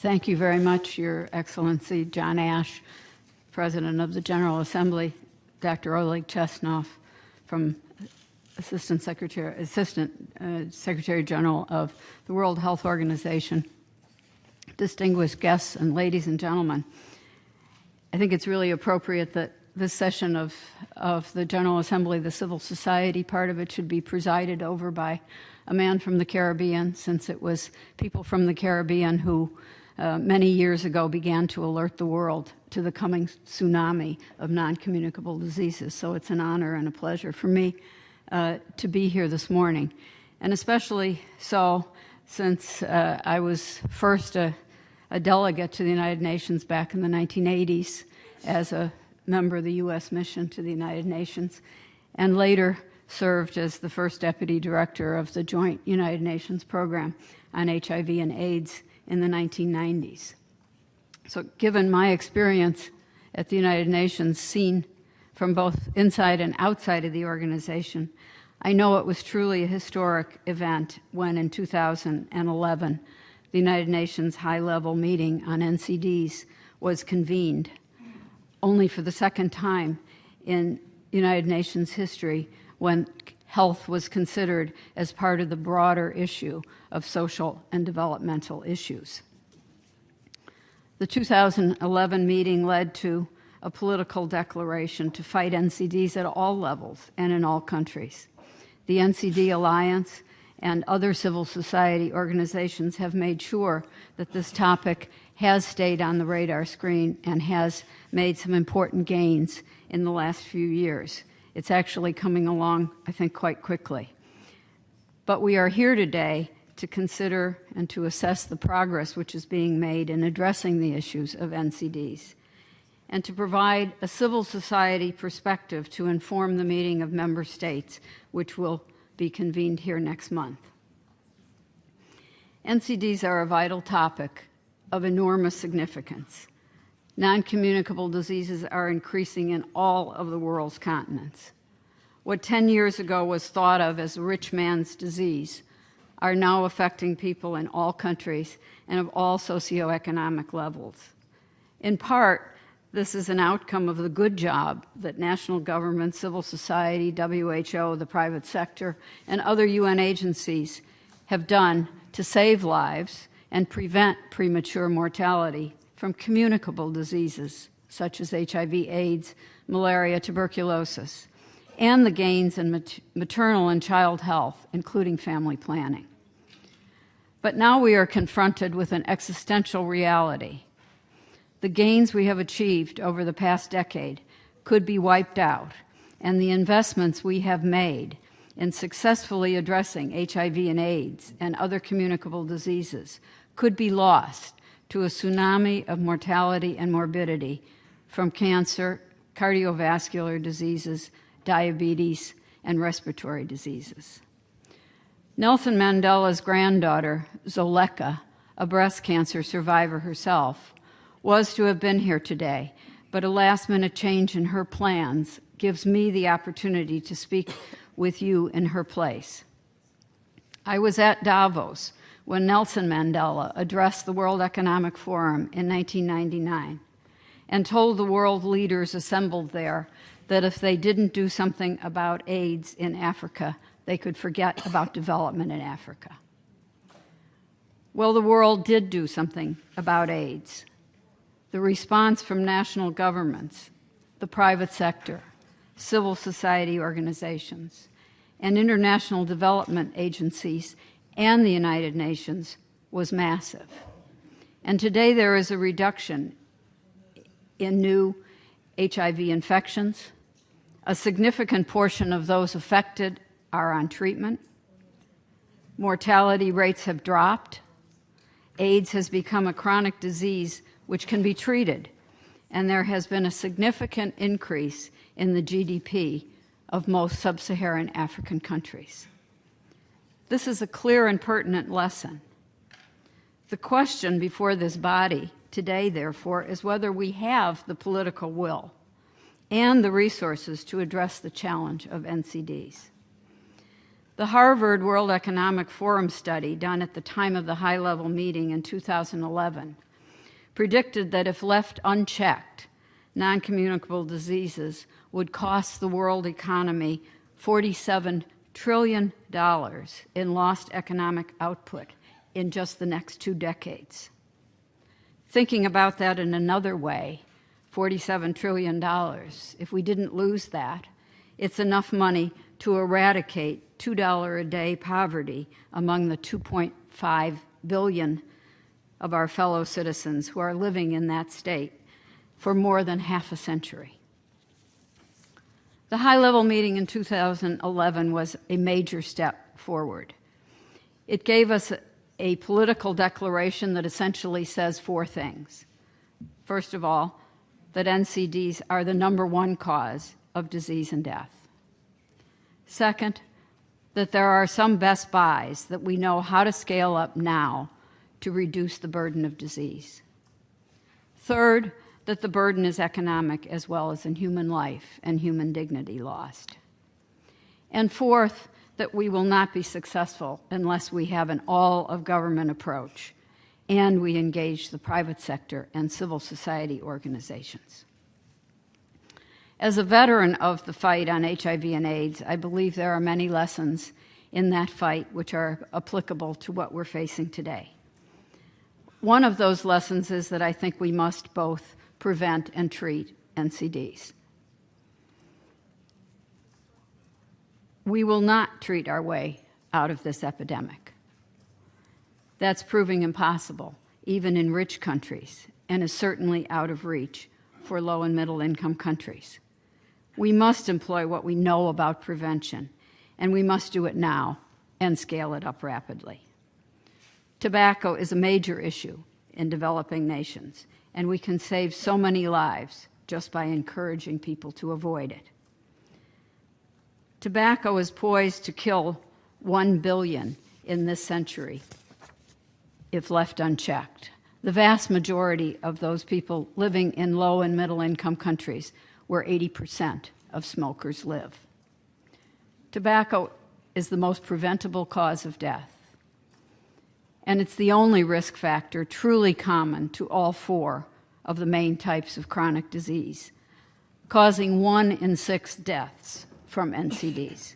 Thank you very much, Your Excellency John Ash, President of the General Assembly, Dr. Oleg Chesnoff, from Assistant Secretary General of the World Health Organization, distinguished guests and ladies and gentlemen. I think it's really appropriate that this session of the General Assembly, the civil society part of it, should be presided over by a man from the Caribbean, since it was people from the Caribbean who many years ago began to alert the world to the coming tsunami of non-communicable diseases. So it's an honor and a pleasure for me to be here this morning, and especially so since I was first a delegate to the United Nations back in the 1980s as a member of the U.S. mission to the United Nations, and later served as the first deputy director of the joint United Nations program on HIV and AIDS in the 1990s. So given my experience at the United Nations, seen from both inside and outside of the organization, I know it was truly a historic event when in 2011, the United Nations high-level meeting on NCDs was convened, only for the second time in United Nations history when health was considered as part of the broader issue of social and developmental issues. The 2011 meeting led to a political declaration to fight NCDs at all levels and in all countries. The NCD Alliance and other civil society organizations have made sure that this topic has stayed on the radar screen and has made some important gains in the last few years. It's actually coming along, I think, quite quickly. But we are here today to consider and to assess the progress which is being made in addressing the issues of NCDs, and to provide a civil society perspective to inform the meeting of member states, which will be convened here next month. NCDs are a vital topic of enormous significance. Non-communicable diseases are increasing in all of the world's continents. What 10 years ago was thought of as a rich man's disease are now affecting people in all countries and of all socioeconomic levels. In part, this is an outcome of the good job that national governments, civil society, WHO, the private sector, and other UN agencies have done to save lives and prevent premature mortality from communicable diseases such as HIV, AIDS, malaria, tuberculosis, and the gains in maternal and child health, including family planning. But now we are confronted with an existential reality. The gains we have achieved over the past decade could be wiped out, and the investments we have made in successfully addressing HIV and AIDS and other communicable diseases could be lost to a tsunami of mortality and morbidity from cancer, cardiovascular diseases, diabetes, and respiratory diseases. Nelson Mandela's granddaughter, Zoleka, a breast cancer survivor herself, was to have been here today, but a last-minute change in her plans gives me the opportunity to speak with you in her place. I was at Davos when Nelson Mandela addressed the World Economic Forum in 1999 and told the world leaders assembled there that if they didn't do something about AIDS in Africa, they could forget about development in Africa. Well, the world did do something about AIDS. The response from national governments, the private sector, civil society organizations, and international development agencies and the United Nations was massive. And today there is a reduction in new HIV infections. A significant portion of those affected are on treatment. Mortality rates have dropped. AIDS has become a chronic disease which can be treated, and there has been a significant increase in the GDP of most sub-Saharan African countries. This is a clear and pertinent lesson. The question before this body today, therefore, is whether we have the political will and the resources to address the challenge of NCDs. The Harvard World Economic Forum study done at the time of the high-level meeting in 2011 predicted that if left unchecked, non-communicable diseases would cost the world economy $47 trillion in lost economic output in just the next 2 decades. Thinking about that in another way, $47 trillion, if we didn't lose that, it's enough money to eradicate $2 a day poverty among the 2.5 billion of our fellow citizens who are living in that state for more than half a century. The high-level meeting in 2011 was a major step forward. It gave us a political declaration that essentially says 4 things. First of all, that NCDs are the #1 cause of disease and death. Second, that there are some best buys that we know how to scale up now to reduce the burden of disease. Third, that the burden is economic as well as in human life and human dignity lost. And fourth, that we will not be successful unless we have an all-of-government approach and we engage the private sector and civil society organizations. As a veteran of the fight on HIV and AIDS, I believe there are many lessons in that fight which are applicable to what we're facing today. One of those lessons is that I think we must both prevent and treat NCDs. We will not treat our way out of this epidemic. That's proving impossible, even in rich countries, and is certainly out of reach for low and middle income countries. We must employ what we know about prevention, and we must do it now and scale it up rapidly. Tobacco is a major issue in developing nations, and we can save so many lives just by encouraging people to avoid it. Tobacco is poised to kill 1 billion in this century if left unchecked. The vast majority of those people living in low and middle income countries where 80% of smokers live. Tobacco is the most preventable cause of death, and it's the only risk factor truly common to all 4 of the main types of chronic disease, causing 1 in 6 deaths from NCDs.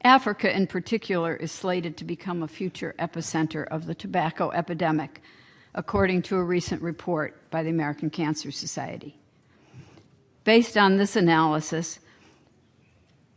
Africa, in particular, is slated to become a future epicenter of the tobacco epidemic, according to a recent report by the American Cancer Society. Based on this analysis,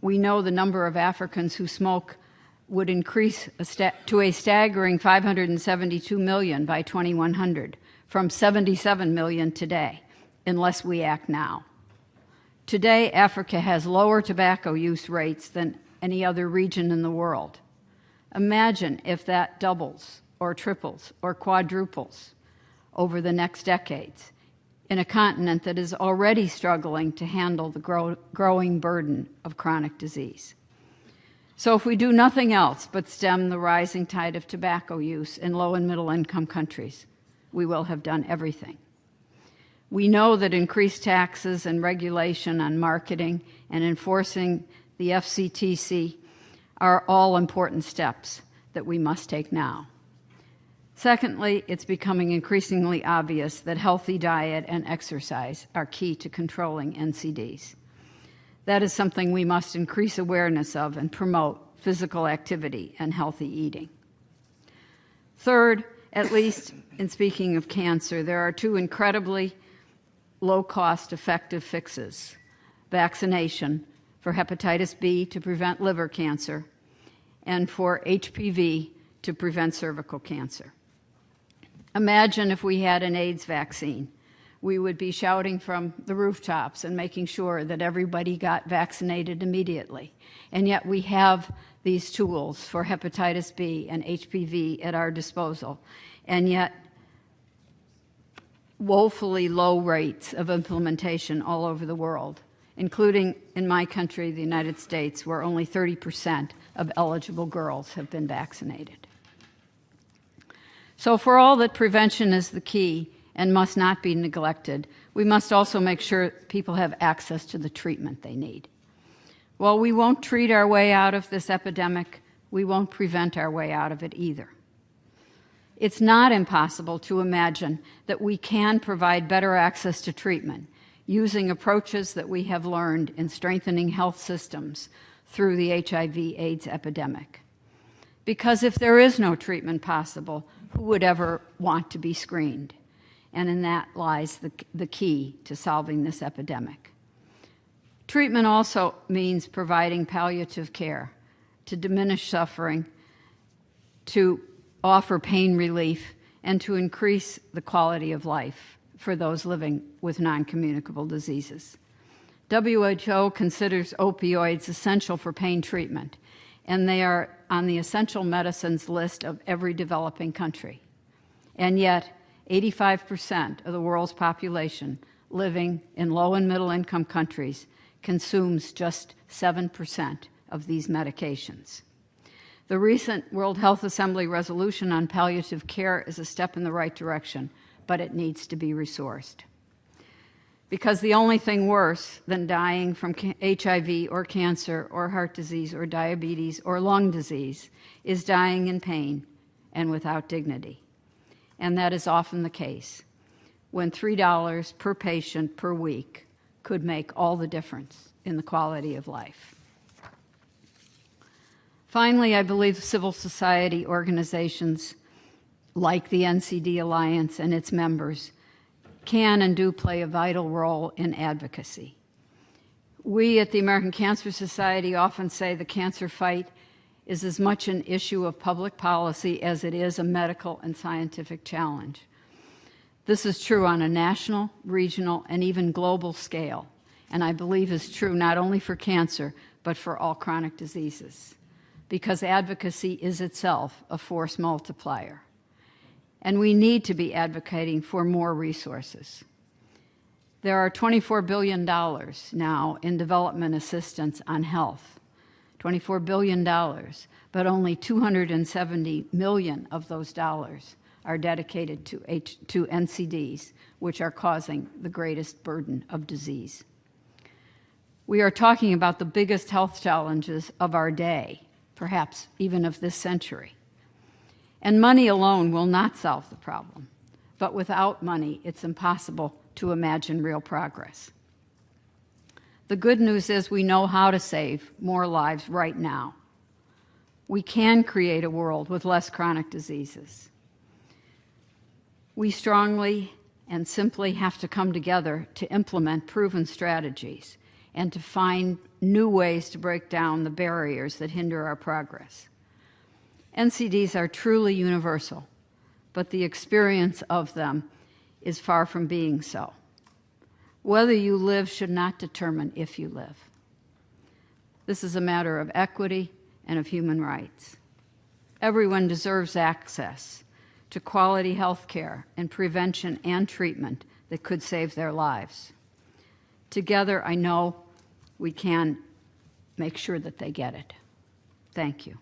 we know the number of Africans who smoke would increase to a staggering 572 million by 2100, from 77 million today, unless we act now. Today, Africa has lower tobacco use rates than any other region in the world. Imagine if that doubles or triples or quadruples over the next decades in a continent that is already struggling to handle the growing burden of chronic disease. So if we do nothing else but stem the rising tide of tobacco use in low and middle income countries, we will have done everything. We know that increased taxes and regulation on marketing and enforcing the FCTC are all important steps that we must take now. Secondly, it's becoming increasingly obvious that healthy diet and exercise are key to controlling NCDs. That is something we must increase awareness of and promote physical activity and healthy eating. Third, at least in speaking of cancer, there are 2 incredibly low-cost, effective fixes: vaccination for hepatitis B to prevent liver cancer, and for HPV to prevent cervical cancer. Imagine if we had an AIDS vaccine. We would be shouting from the rooftops and making sure that everybody got vaccinated immediately. And yet we have these tools for hepatitis B and HPV at our disposal, and yet woefully low rates of implementation all over the world, including in my country, the United States, where only 30% of eligible girls have been vaccinated. So for all that prevention is the key and must not be neglected, we must also make sure people have access to the treatment they need. While we won't treat our way out of this epidemic, we won't prevent our way out of it either. It's not impossible to imagine that we can provide better access to treatment using approaches that we have learned in strengthening health systems through the HIV/AIDS epidemic. Because if there is no treatment possible, who would ever want to be screened? And in that lies the key to solving this epidemic. Treatment also means providing palliative care to diminish suffering, to offer pain relief, and to increase the quality of life for those living with non-communicable diseases. WHO considers opioids essential for pain treatment, and they are on the essential medicines list of every developing country. And yet, 85% of the world's population living in low and middle income countries consumes just 7% of these medications. The recent World Health Assembly resolution on palliative care is a step in the right direction, but it needs to be resourced. Because the only thing worse than dying from HIV or cancer or heart disease or diabetes or lung disease is dying in pain and without dignity. And that is often the case when $3 per patient per week could make all the difference in the quality of life. Finally, I believe civil society organizations like the NCD Alliance and its members can and do play a vital role in advocacy. We at the American Cancer Society often say the cancer fight is as much an issue of public policy as it is a medical and scientific challenge. This is true on a national, regional, and even global scale, and I believe is true not only for cancer, but for all chronic diseases, because advocacy is itself a force multiplier. And we need to be advocating for more resources. There are $24 billion now in development assistance on health, $24 billion, but only $270 million of those dollars are dedicated to NCDs, which are causing the greatest burden of disease. We are talking about the biggest health challenges of our day, perhaps even of this century. And money alone will not solve the problem, but without money, it's impossible to imagine real progress. The good news is we know how to save more lives right now. We can create a world with less chronic diseases. We strongly and simply have to come together to implement proven strategies and to find new ways to break down the barriers that hinder our progress. NCDs are truly universal, but the experience of them is far from being so. Whether you live should not determine if you live. This is a matter of equity and of human rights. Everyone deserves access to quality health care and prevention and treatment that could save their lives. Together, I know we can make sure that they get it. Thank you.